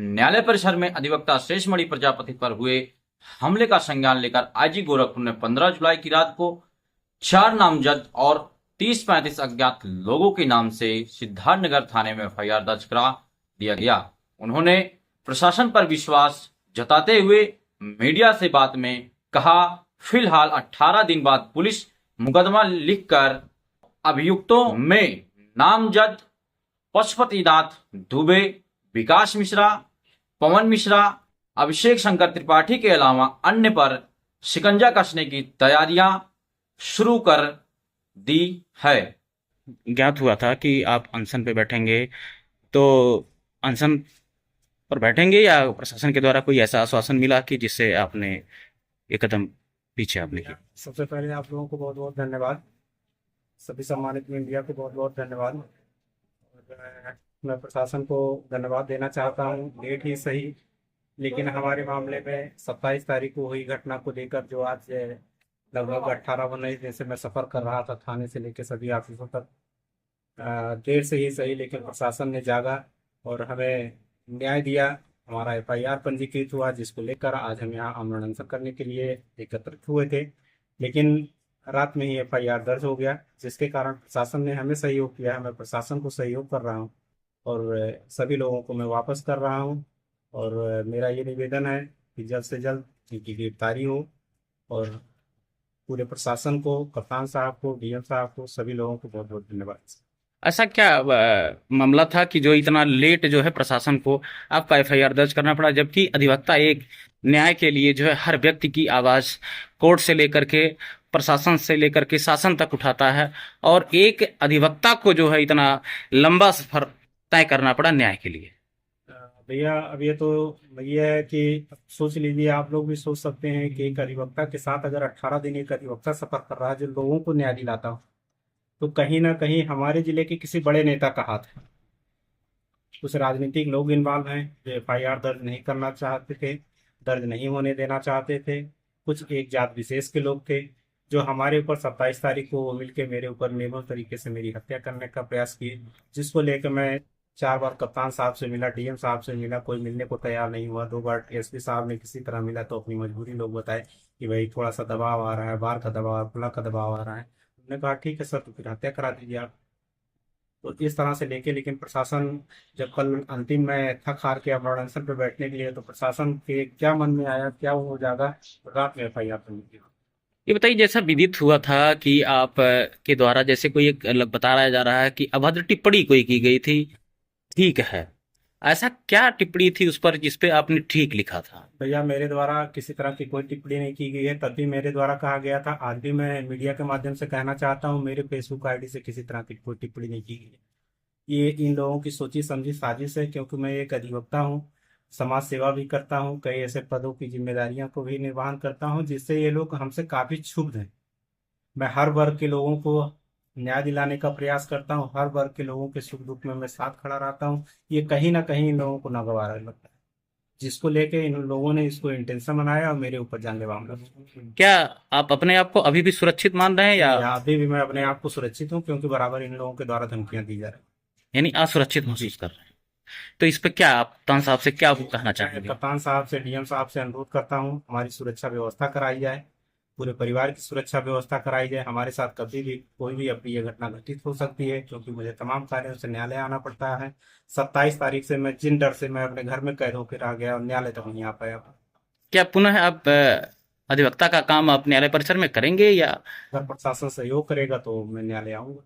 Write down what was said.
न्यायालय परिसर में अधिवक्ता शेषमणि प्रजापति पर हुए हमले का संज्ञान लेकर आईजी गोरखपुर ने 15 जुलाई की रात को 4 नामजद और 30-35 अज्ञात लोगों के नाम से सिद्धार्थनगर थाने में एफआईआर दर्ज करा दिया गया। उन्होंने प्रशासन पर विश्वास जताते हुए मीडिया से बात में कहा, फिलहाल 18 दिन बाद पुलिस मुकदमा लिखकर अभियुक्तों में नामजद पशुपतिनाथ दुबे, विकास मिश्रा, पवन मिश्रा, अभिषेक शंकर त्रिपाठी के अलावा अन्य पर शिकंजा कसने की तैयारियां शुरू कर दी है। ज्ञात हुआ था कि आप अनशन पे बैठेंगे, तो अनशन पर बैठेंगे या प्रशासन के द्वारा कोई ऐसा आश्वासन मिला कि जिससे आपने एक कदम पीछे आपने किया? सबसे पहले आप लोगों को बहुत बहुत धन्यवाद, सभी सम्मानित मीडिया को बहुत बहुत धन्यवाद। और मैं प्रशासन को धन्यवाद देना चाहता हूँ, लेट ही सही, लेकिन हमारे मामले में 27 तारीख को हुई घटना को लेकर जो आज लगभग 18-19 दिन से मैं सफ़र कर रहा था थाने से लेकर सभी ऑफिसों तक, देर से ही सही लेकिन प्रशासन ने जागा और हमें न्याय दिया। हमारा एफआईआर पंजीकृत हुआ, जिसको लेकर आज हम यहाँ आमरण अनशन करने के लिए एकत्रित हुए थे, लेकिन रात में ही एफआईआर दर्ज हो गया, जिसके कारण प्रशासन ने हमें सहयोग किया। मैं प्रशासन को सहयोग कर रहा हूँ और सभी लोगों को मैं वापस कर रहा हूँ। और मेरा ये निवेदन है कि जल्द से जल्द इनकी गिरफ्तारी हो और पूरे प्रशासन को, कप्तान साहब को, डीएम साहब को, सभी लोगों को बहुत बहुत धन्यवाद। ऐसा क्या मामला था कि जो इतना लेट जो है प्रशासन को आपका एफआईआर दर्ज करना पड़ा, जबकि अधिवक्ता एक न्याय के लिए जो है हर व्यक्ति की आवाज कोर्ट से लेकर के प्रशासन से लेकर के शासन तक उठाता है, और एक अधिवक्ता को जो है इतना लंबा सफर तय करना पड़ा न्याय के लिए? भैया अब ये तो ये है कि सोच लीजिए, आप लोग भी सोच सकते हैं कि एक अधिवक्ता के साथ अगर 18 दिन एक अधिवक्ता सफर कर रहा है जो लोगों को न्याय दिलाता हो, तो कहीं ना कहीं हमारे जिले के किसी बड़े नेता का हाथ है। कुछ राजनीतिक लोग इन्वॉल्व हैं जो एफआईआर दर्ज नहीं करना चाहते थे, दर्ज नहीं होने देना चाहते थे। कुछ एक जात विशेष के लोग थे जो हमारे ऊपर 27 तारीख को मिलकर मेरे ऊपर निर्मम तरीके से मेरी हत्या करने का प्रयास किए, जिसको लेकर मैं 4 बार कप्तान साहब से मिला, डीएम साहब से मिला, कोई मिलने को तैयार नहीं हुआ। 2 बार एसपी साहब ने किसी तरह मिला तो अपनी मजबूरी लोग बताए कि भाई थोड़ा सा दबाव आ रहा है, बार का दबाव, खुला का दबाव आ रहा है। उन्होंने कहा ठीक है सर, तो फिर हत्या करा दीजिए आप। तो इस तरह से लेके, लेकिन प्रशासन जब कल अंतिम में थक हार के अमरण अनशन पे बैठने के लिए, तो प्रशासन के क्या मन में आया, क्या वो जागा, रात में एफआईआर बन गई। ये बताइए, जैसा विदित हुआ था कि आप के द्वारा जैसे कोई एक बताया जा रहा है कि अभद्र टिप्पणी कोई की गई थी, ठीक है, ऐसा क्या टिप्पणी थी उस पर जिसपे आपने ठीक लिखा था? भैया मेरे द्वारा किसी तरह की कोई टिप्पणी नहीं की गई है, तब भी मेरे द्वारा कहा गया था। आज भी मैं मीडिया के माध्यम से कहना चाहता हूँ, मेरे फेसबुक आईडी से किसी तरह की कोई टिप्पणी नहीं की गई है। ये इन लोगों की सोची समझी साजिश है, क्योंकि मैं एक अधिवक्ता हूँ, समाज सेवा भी करता हूँ, कई ऐसे पदों की जिम्मेदारियों को भी निर्वहन करता हूँ, जिससे ये लोग हमसे काफी क्षुब्ध हैं। मैं हर वर्ग के लोगों को न्याय दिलाने का प्रयास करता हूँ, हर वर्ग के लोगों के सुख दुख में मैं साथ खड़ा रहता हूँ। ये कहीं ना कहीं इन लोगों को नागवार लगता है, जिसको लेके इन लोगों ने इसको इंटेंशन बनाया और मेरे ऊपर जानलेवा हमला किया। क्या आप अपने आप को अभी भी सुरक्षित मान रहे हैं या अभी भी मैं अपने आप को सुरक्षित हूँ, क्योंकि बराबर इन लोगों के द्वारा धमकियां दी जा रही यानी असुरक्षित महसूस कर रहे हैं? तो इस पे क्या आप कप्तान साहब से क्या कहना हैं। चाहेंगे? कप्तान साहब से, डीएम साहब से अनुरोध करता हूँ, हमारी सुरक्षा व्यवस्था कराई जाए, पूरे परिवार की सुरक्षा व्यवस्था कराई जाए। हमारे साथ कभी भी कोई भी अप्रिय घटना घटित हो सकती है, क्योंकि मुझे तमाम कार्यों से न्यायालय आना पड़ता है। 27 तारीख से मैं जिन डर से मैं अपने घर में कैद होकर रह गया और न्यायालय तक नहीं आ पाया। क्या पुनः आप अधिवक्ता का काम आप न्यायालय परिसर में करेंगे या अगर प्रशासन सहयोग करेगा तो मैं न्यायालय आऊंगा।